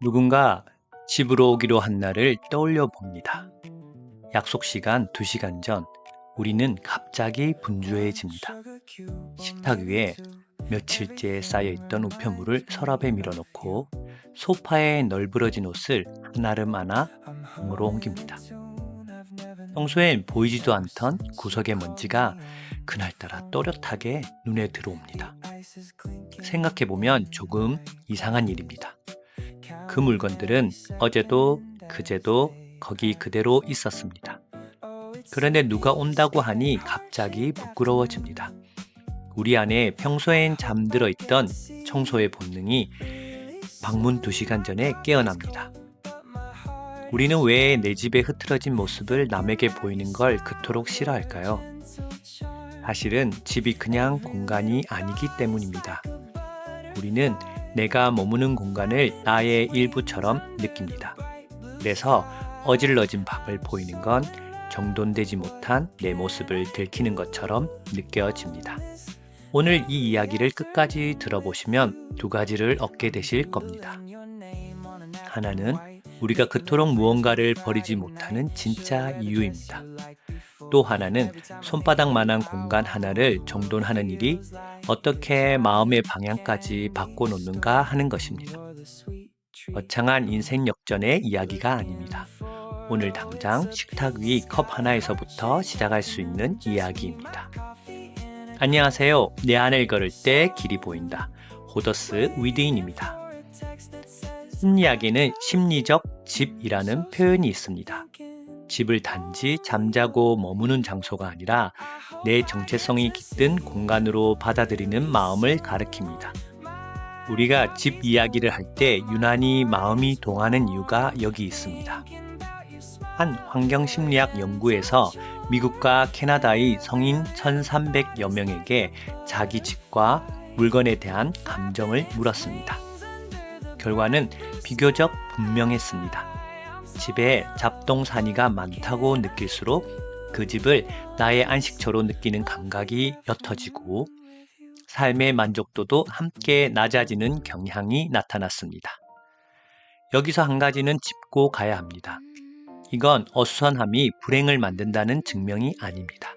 누군가 집으로 오기로 한 날을 떠올려 봅니다. 약속 시간 2시간 전, 우리는 갑자기 분주해집니다. 식탁 위에 며칠째 쌓여있던 우편물을 서랍에 밀어넣고 소파에 널브러진 옷을 하나름 하나 방으로 옮깁니다. 평소엔 보이지도 않던 구석의 먼지가 그날따라 또렷하게 눈에 들어옵니다. 생각해보면 조금 이상한 일입니다. 그 물건들은 어제도 그제도 거기 그대로 있었습니다. 그런데 누가 온다고 하니 갑자기 부끄러워집니다. 우리 안에 평소엔 잠들어 있던 청소의 본능이 방문 2시간 전에 깨어납니다. 우리는 왜 내 집의 흐트러진 모습을 남에게 보이는 걸 그토록 싫어할까요? 사실은 집이 그냥 공간이 아니기 때문입니다. 우리는 내가 머무는 공간을 나의 일부처럼 느낍니다. 그래서 어질러진 방을 보이는 건 정돈되지 못한 내 모습을 들키는 것처럼 느껴집니다. 오늘 이 이야기를 끝까지 들어보시면 2가지를 얻게 되실 겁니다. 하나는 우리가 그토록 무언가를 버리지 못하는 진짜 이유입니다. 또 하나는 손바닥만한 공간 하나를 정돈하는 일이 어떻게 마음의 방향까지 바꿔놓는가 하는 것입니다. 거창한 인생 역전의 이야기가 아닙니다. 오늘 당장 식탁 위 컵 하나에서부터 시작할 수 있는 이야기입니다. 안녕하세요. 내 안을 걸을 때 길이 보인다. 호더스 위드인입니다. 심리학에는 심리적 집이라는 표현이 있습니다. 집을 단지 잠자고 머무는 장소가 아니라 내 정체성이 깃든 공간으로 받아들이는 마음을 가리킵니다. 우리가 집 이야기를 할 때 유난히 마음이 동하는 이유가 여기 있습니다. 한 환경심리학 연구에서 미국과 캐나다의 성인 1,300여 명에게 자기 집과 물건에 대한 감정을 물었습니다. 결과는 비교적 분명했습니다. 집에 잡동사니가 많다고 느낄수록 그 집을 나의 안식처로 느끼는 감각이 옅어지고 삶의 만족도도 함께 낮아지는 경향이 나타났습니다. 여기서 한 가지는 짚고 가야 합니다. 이건 어수선함이 불행을 만든다는 증명이 아닙니다.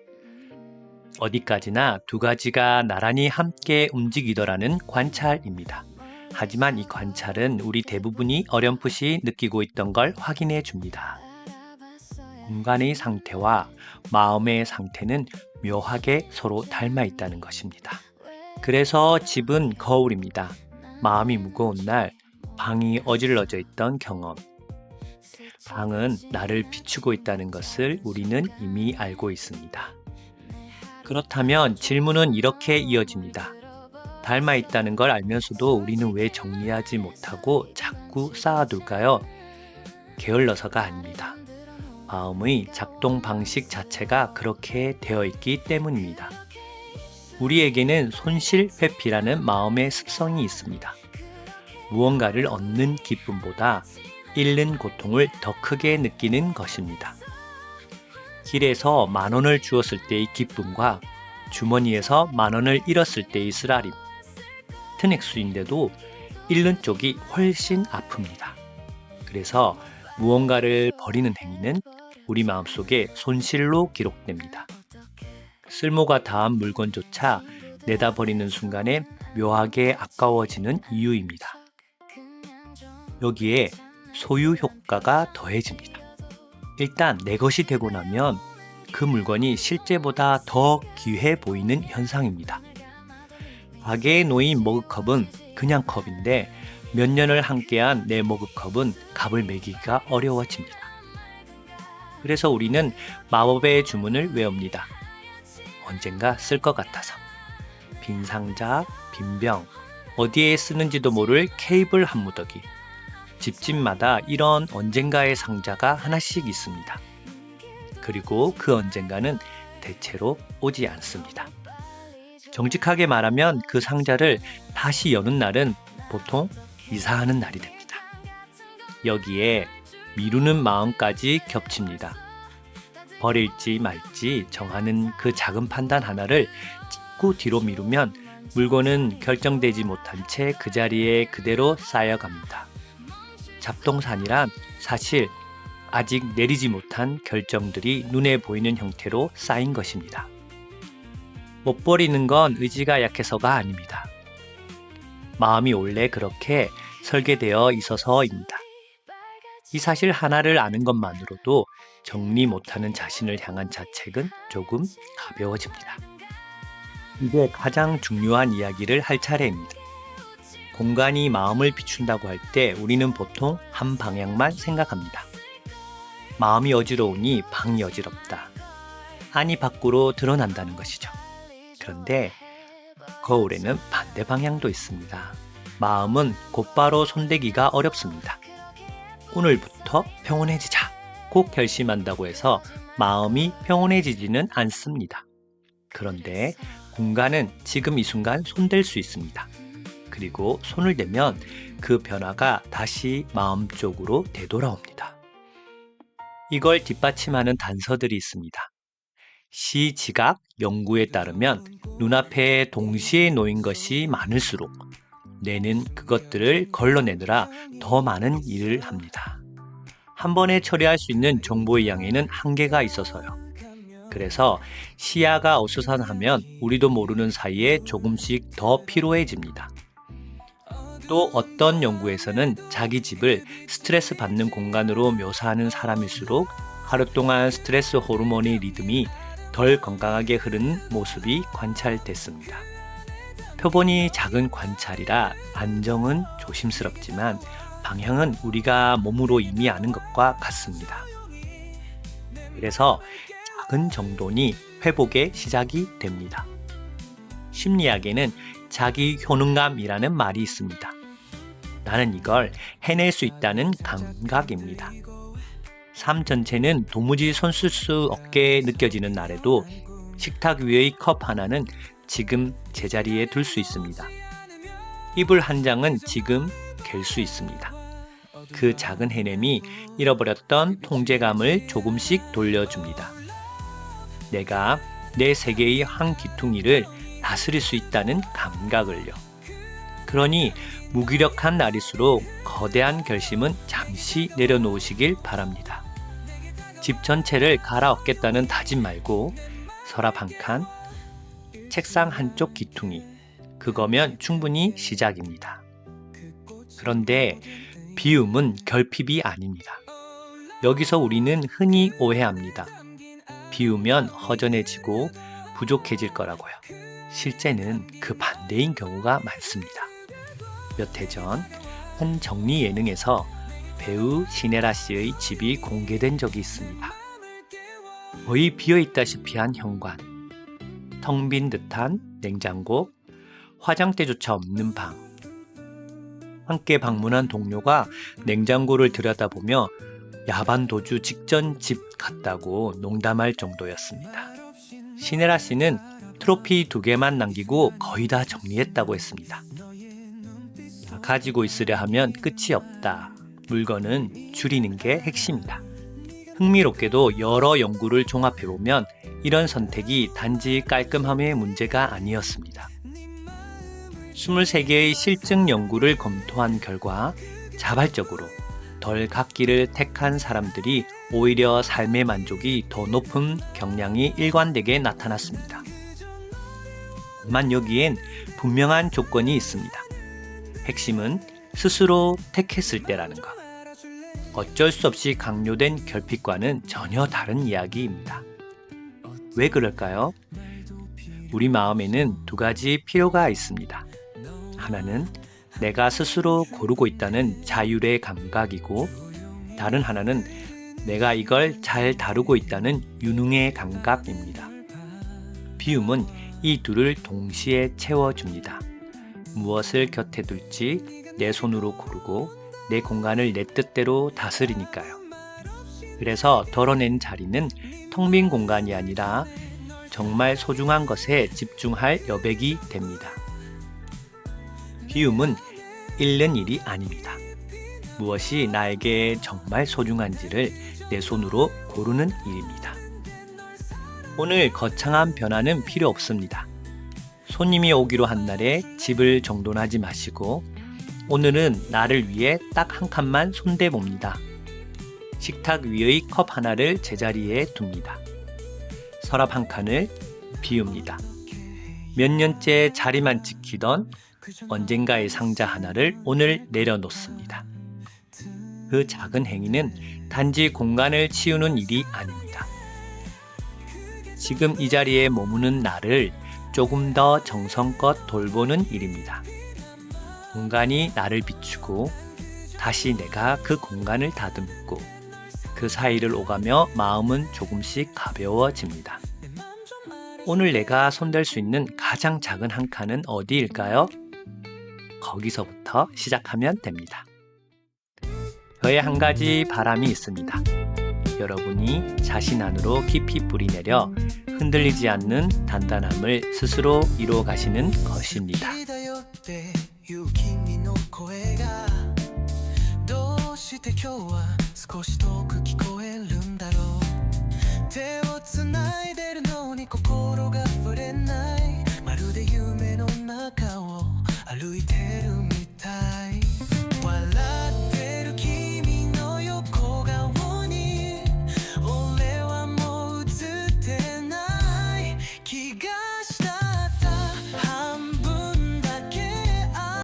어디까지나 2가지가 나란히 함께 움직이더라는 관찰입니다. 하지만 이 관찰은 우리 대부분이 어렴풋이 느끼고 있던 걸 확인해 줍니다. 공간의 상태와 마음의 상태는 묘하게 서로 닮아 있다는 것입니다. 그래서 집은 거울입니다. 마음이 무거운 날, 방이 어질러져 있던 경험. 방은 나를 비추고 있다는 것을 우리는 이미 알고 있습니다. 그렇다면 질문은 이렇게 이어집니다. 닮아 있다는 걸 알면서도 우리는 왜 정리하지 못하고 자꾸 쌓아둘까요? 게을러서가 아닙니다. 마음의 작동 방식 자체가 그렇게 되어 있기 때문입니다. 우리에게는 손실 회피라는 마음의 습성이 있습니다. 무언가를 얻는 기쁨보다 잃는 고통을 더 크게 느끼는 것입니다. 길에서 10,000원을 주었을 때의 기쁨과 주머니에서 10,000원을 잃었을 때의 쓰라림. 같은 액수인데도 잃는 쪽이 훨씬 아픕니다. 그래서 무언가를 버리는 행위는 우리 마음속에 손실로 기록됩니다. 쓸모가 다한 물건조차 내다버리는 순간에 묘하게 아까워지는 이유입니다. 여기에 소유 효과가 더해집니다. 일단 내 것이 되고 나면 그 물건이 실제보다 더 귀해 보이는 현상입니다. 가게에 놓인 머그컵은 그냥 컵인데 몇 년을 함께한 내 머그컵은 값을 매기기가 어려워집니다. 그래서 우리는 마법의 주문을 외웁니다. 언젠가 쓸 것 같아서. 빈 상자, 빈 병, 어디에 쓰는지도 모를 케이블 한 무더기. 집집마다 이런 언젠가의 상자가 하나씩 있습니다. 그리고 그 언젠가는 대체로 오지 않습니다. 정직하게 말하면 그 상자를 다시 여는 날은 보통 이사하는 날이 됩니다. 여기에 미루는 마음까지 겹칩니다. 버릴지 말지 정하는 그 작은 판단 하나를 자꾸 뒤로 미루면 물건은 결정되지 못한 채 그 자리에 그대로 쌓여갑니다. 잡동사니란 사실 아직 내리지 못한 결정들이 눈에 보이는 형태로 쌓인 것입니다. 못 버리는 건 의지가 약해서가 아닙니다. 마음이 원래 그렇게 설계되어 있어서입니다. 이 사실 하나를 아는 것만으로도 정리 못하는 자신을 향한 자책은 조금 가벼워집니다. 이제 가장 중요한 이야기를 할 차례입니다. 공간이 마음을 비춘다고 할 때 우리는 보통 한 방향만 생각합니다. 마음이 어지러우니 방이 어지럽다. 안이 밖으로 드러난다는 것이죠. 그런데 거울에는 반대 방향도 있습니다. 마음은 곧바로 손대기가 어렵습니다. 오늘부터 평온해지자. 꼭 결심한다고 해서 마음이 평온해지지는 않습니다. 그런데 공간은 지금 이 순간 손댈 수 있습니다. 그리고 손을 대면 그 변화가 다시 마음 쪽으로 되돌아옵니다. 이걸 뒷받침하는 단서들이 있습니다. 시지각 연구에 따르면 눈앞에 동시에 놓인 것이 많을수록 뇌는 그것들을 걸러내느라 더 많은 일을 합니다. 한 번에 처리할 수 있는 정보의 양에는 한계가 있어서요. 그래서 시야가 어수선하면 우리도 모르는 사이에 조금씩 더 피로해집니다. 또 어떤 연구에서는 자기 집을 스트레스 받는 공간으로 묘사하는 사람일수록 하루 동안 스트레스 호르몬의 리듬이 덜 건강하게 흐르는 모습이 관찰됐습니다. 표본이 작은 관찰이라 안정은 조심스럽지만 방향은 우리가 몸으로 이미 아는 것과 같습니다. 그래서 작은 정돈이 회복의 시작이 됩니다. 심리학에는 자기 효능감이라는 말이 있습니다. 나는 이걸 해낼 수 있다는 감각입니다. 삶 전체는 도무지 손쓸 수 없게 느껴지는 날에도 식탁 위의 컵 하나는 지금 제자리에 둘 수 있습니다. 이불 한 장은 지금 갤 수 있습니다. 그 작은 해냄이 잃어버렸던 통제감을 조금씩 돌려줍니다. 내가 내 세계의 한 귀퉁이를 다스릴 수 있다는 감각을요. 그러니 무기력한 날일수록 거대한 결심은 잠시 내려놓으시길 바랍니다. 집 전체를 갈아엎겠다는 다짐 말고 서랍 한 칸, 책상 한쪽 귀퉁이, 그거면 충분히 시작입니다. 그런데 비움은 결핍이 아닙니다. 여기서 우리는 흔히 오해합니다. 비우면 허전해지고 부족해질 거라고요. 실제는 그 반대인 경우가 많습니다. 몇 해 전 한 정리 예능에서 배우 신혜라 씨의 집이 공개된 적이 있습니다. 거의 비어있다시피 한 현관, 텅 빈 듯한 냉장고, 화장대조차 없는 방. 함께 방문한 동료가 냉장고를 들여다보며 야반 도주 직전 집 같다고 농담할 정도였습니다. 신혜라 씨는 트로피 2개만 남기고 거의 다 정리했다고 했습니다. 가지고 있으려 하면 끝이 없다. 물건은 줄이는 게 핵심이다. 흥미롭게도 여러 연구를 종합해보면 이런 선택이 단지 깔끔함의 문제가 아니었습니다. 23개의 실증 연구를 검토한 결과 자발적으로 덜 갖기를 택한 사람들이 오히려 삶의 만족이 더 높은 경향이 일관되게 나타났습니다. 다만 여기엔 분명한 조건이 있습니다. 핵심은 스스로 택했을 때라는 것. 어쩔 수 없이 강요된 결핍과는 전혀 다른 이야기입니다. 왜 그럴까요? 우리 마음에는 2가지 필요가 있습니다. 하나는 내가 스스로 고르고 있다는 자율의 감각이고, 다른 하나는 내가 이걸 잘 다루고 있다는 유능의 감각입니다. 비움은 이 둘을 동시에 채워줍니다. 무엇을 곁에 둘지 내 손으로 고르고 내 공간을 내 뜻대로 다스리니까요. 그래서 덜어낸 자리는 텅 빈 공간이 아니라 정말 소중한 것에 집중할 여백이 됩니다. 비움은 잃는 일이 아닙니다. 무엇이 나에게 정말 소중한지를 내 손으로 고르는 일입니다. 오늘 거창한 변화는 필요 없습니다. 손님이 오기로 한 날에 집을 정돈하지 마시고 오늘은 나를 위해 딱 한 칸만 손대봅니다. 식탁 위의 컵 하나를 제자리에 둡니다. 서랍 한 칸을 비웁니다. 몇 년째 자리만 지키던 언젠가의 상자 하나를 오늘 내려놓습니다. 그 작은 행위는 단지 공간을 치우는 일이 아닙니다. 지금 이 자리에 머무는 나를 조금 더 정성껏 돌보는 일입니다. 공간이 나를 비추고 다시 내가 그 공간을 다듬고 그 사이를 오가며 마음은 조금씩 가벼워집니다. 오늘 내가 손댈 수 있는 가장 작은 한 칸은 어디일까요? 거기서부터 시작하면 됩니다. 저의 한 가지 바람이 있습니다. 여러분이 자신 안으로 깊이 뿌리내려 흔들리지 않는 단단함을 스스로 이루어 가시는 것입니다. どうして今日は少し遠く聞こえ